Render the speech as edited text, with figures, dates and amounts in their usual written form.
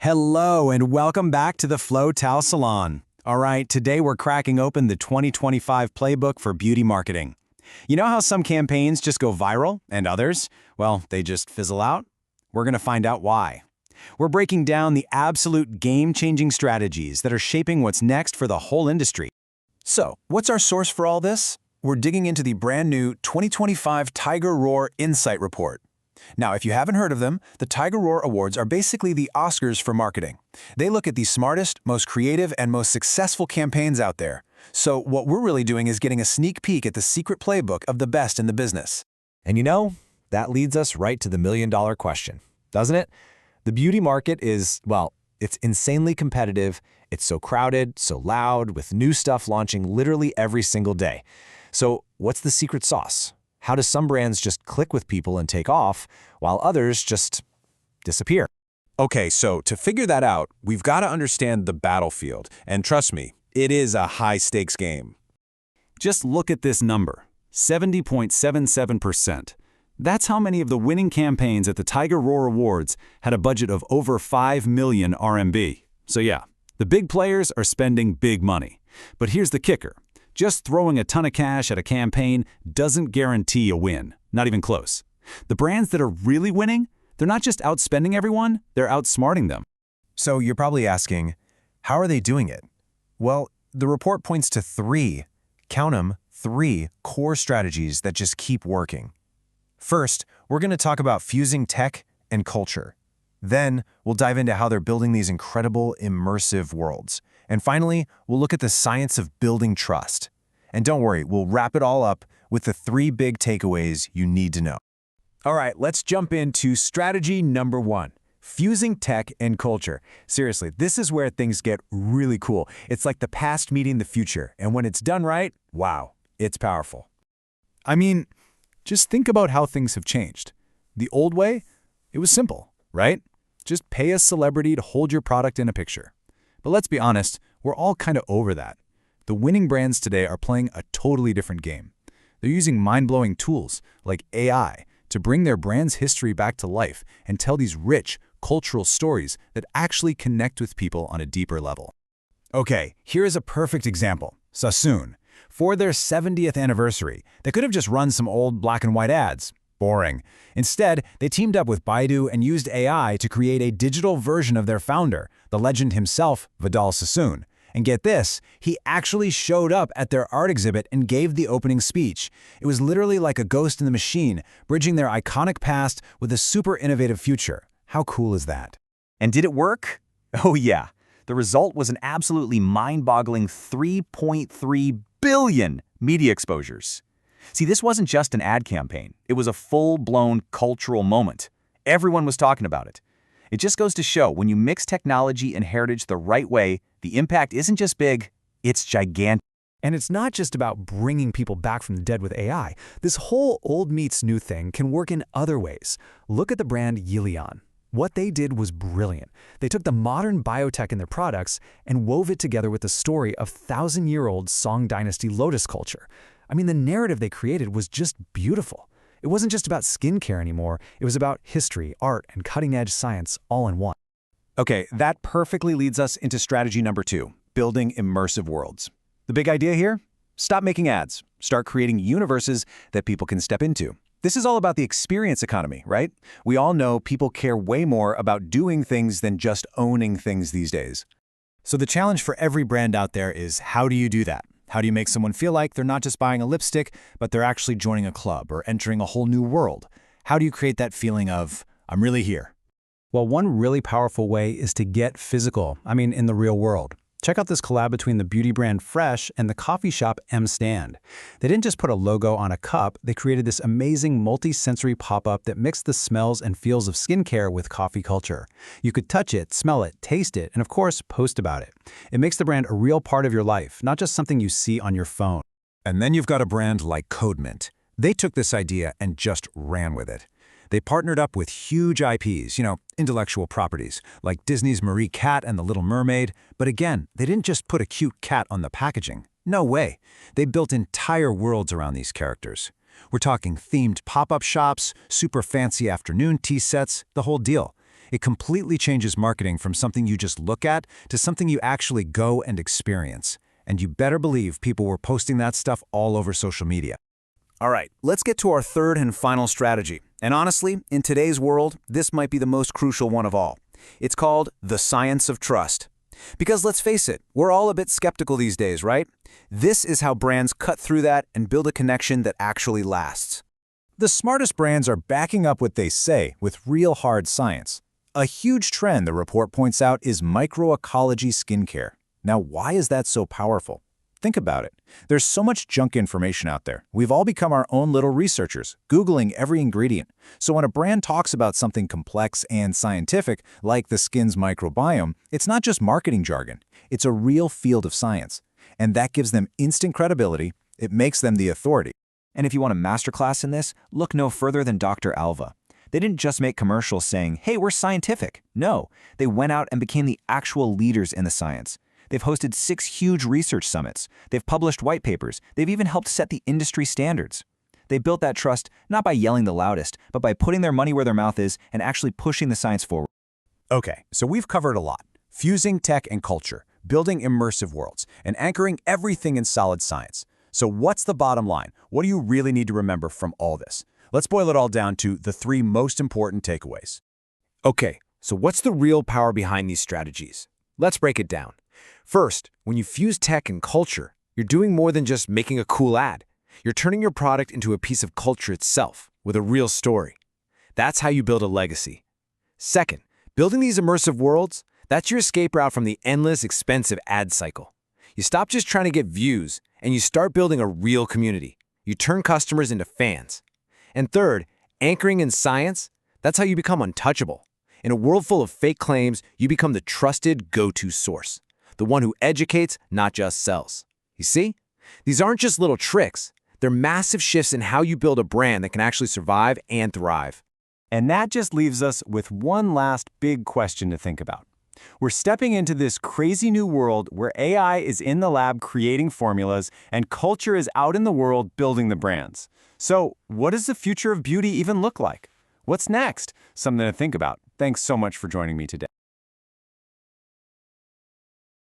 Hello and welcome back to the Flow Tao Salon. All right, today we're cracking open the 2025 Playbook for beauty marketing. You know how some campaigns just go viral and others, well, they just fizzle out? We're going to find out why. We're breaking down the absolute game-changing strategies that are shaping what's next for the whole industry. So, what's our source for all this? We're digging into the brand new 2025 Tiger Roar Insight Report. Now, if you haven't heard of them, the Tiger Roar Awards are basically the Oscars for marketing. They look at the smartest, most creative, and most successful campaigns out there. So what we're really doing is getting a sneak peek at the secret playbook of the best in the business. And you know, that leads us right to the million-dollar question, doesn't it? The beauty market is, well, it's insanely competitive, it's so crowded, so loud, with new stuff launching literally every single day. So what's the secret sauce? How do some brands just click with people and take off, while others just disappear? Okay, so to figure that out, we've got to understand the battlefield. And trust me, it is a high-stakes game. Just look at this number, 70.77%. That's how many of the winning campaigns at the Tiger Roar Awards had a budget of over 5 million RMB. So yeah, the big players are spending big money. But here's the kicker. Just throwing a ton of cash at a campaign doesn't guarantee a win, not even close. The brands that are really winning, they're not just outspending everyone, they're outsmarting them. So you're probably asking, how are they doing it? Well, the report points to count them, three core strategies that just keep working. First, we're going to talk about fusing tech and culture. Then, we'll dive into how they're building these incredible, immersive worlds. And finally, we'll look at the science of building trust. And don't worry, we'll wrap it all up with the 3 big takeaways you need to know. All right, let's jump into strategy number 1, fusing tech and culture. Seriously, this is where things get really cool. It's like the past meeting the future, and when it's done right, wow, it's powerful. I mean, just think about how things have changed. The old way, it was simple, right? Just pay a celebrity to hold your product in a picture. But let's be honest, we're all kind of over that. The winning brands today are playing a totally different game. They're using mind-blowing tools like AI to bring their brand's history back to life and tell these rich, cultural stories that actually connect with people on a deeper level. Okay, here is a perfect example. Sassoon. For their 70th anniversary, they could have just run some old black and white ads. Boring. Instead, they teamed up with Baidu and used AI to create a digital version of their founder, the legend himself, Vidal Sassoon. And get this, he actually showed up at their art exhibit and gave the opening speech. It was literally like a ghost in the machine, bridging their iconic past with a super innovative future. How cool is that? And did it work? Oh yeah. The result was an absolutely mind-boggling 3.3 billion media exposures. See, this wasn't just an ad campaign. It was a full-blown cultural moment. Everyone was talking about it. It just goes to show, when you mix technology and heritage the right way, the impact isn't just big, it's gigantic. And it's not just about bringing people back from the dead with AI. This whole old meets new thing can work in other ways. Look at the brand Yilian. What they did was brilliant. They took the modern biotech in their products and wove it together with the story of thousand-year-old Song Dynasty lotus culture. I mean, the narrative they created was just beautiful. It wasn't just about skincare anymore. It was about history, art, and cutting-edge science all in one. Okay, that perfectly leads us into strategy number 2, building immersive worlds. The big idea here? Stop making ads. Start creating universes that people can step into. This is all about the experience economy, right? We all know people care way more about doing things than just owning things these days. So the challenge for every brand out there is, how do you do that? How do you make someone feel like they're not just buying a lipstick, but they're actually joining a club or entering a whole new world? How do you create that feeling of, I'm really here? Well, one really powerful way is to get physical, in the real world. Check out this collab between the beauty brand Fresh and the coffee shop M Stand. They didn't just put a logo on a cup, they created this amazing multi-sensory pop-up that mixed the smells and feels of skincare with coffee culture. You could touch it, smell it, taste it, and of course, post about it. It makes the brand a real part of your life, not just something you see on your phone. And then you've got a brand like Codemint. They took this idea and just ran with it. They partnered up with huge IPs, intellectual properties, like Disney's Marie Cat and The Little Mermaid. But again, they didn't just put a cute cat on the packaging. No way. They built entire worlds around these characters. We're talking themed pop-up shops, super fancy afternoon tea sets, the whole deal. It completely changes marketing from something you just look at to something you actually go and experience. And you better believe people were posting that stuff all over social media. All right, let's get to our third and final strategy. And honestly, in today's world, this might be the most crucial one of all. It's called the science of trust. Because let's face it, we're all a bit skeptical these days, right? This is how brands cut through that and build a connection that actually lasts. The smartest brands are backing up what they say with real hard science. A huge trend the report points out is microecology skincare. Now, why is that so powerful? Think about it. There's so much junk information out there. We've all become our own little researchers, Googling every ingredient. So when a brand talks about something complex and scientific, like the skin's microbiome, it's not just marketing jargon. It's a real field of science. And that gives them instant credibility. It makes them the authority. And if you want a masterclass in this, look no further than Dr. Alva. They didn't just make commercials saying, hey, we're scientific. No, they went out and became the actual leaders in the science. They've hosted 6 huge research summits. They've published white papers. They've even helped set the industry standards. They built that trust not by yelling the loudest, but by putting their money where their mouth is and actually pushing the science forward. Okay, so we've covered a lot. Fusing tech and culture, building immersive worlds, and anchoring everything in solid science. So what's the bottom line? What do you really need to remember from all this? Let's boil it all down to the 3 most important takeaways. Okay, so what's the real power behind these strategies? Let's break it down. First, when you fuse tech and culture, you're doing more than just making a cool ad. You're turning your product into a piece of culture itself, with a real story. That's how you build a legacy. Second, building these immersive worlds, that's your escape route from the endless, expensive ad cycle. You stop just trying to get views, and you start building a real community. You turn customers into fans. And third, anchoring in science, that's how you become untouchable. In a world full of fake claims, you become the trusted go-to source. The one who educates, not just sells. You see? These aren't just little tricks. They're massive shifts in how you build a brand that can actually survive and thrive. And that just leaves us with one last big question to think about. We're stepping into this crazy new world where AI is in the lab creating formulas and culture is out in the world building the brands. So, what does the future of beauty even look like? What's next? Something to think about. Thanks so much for joining me today.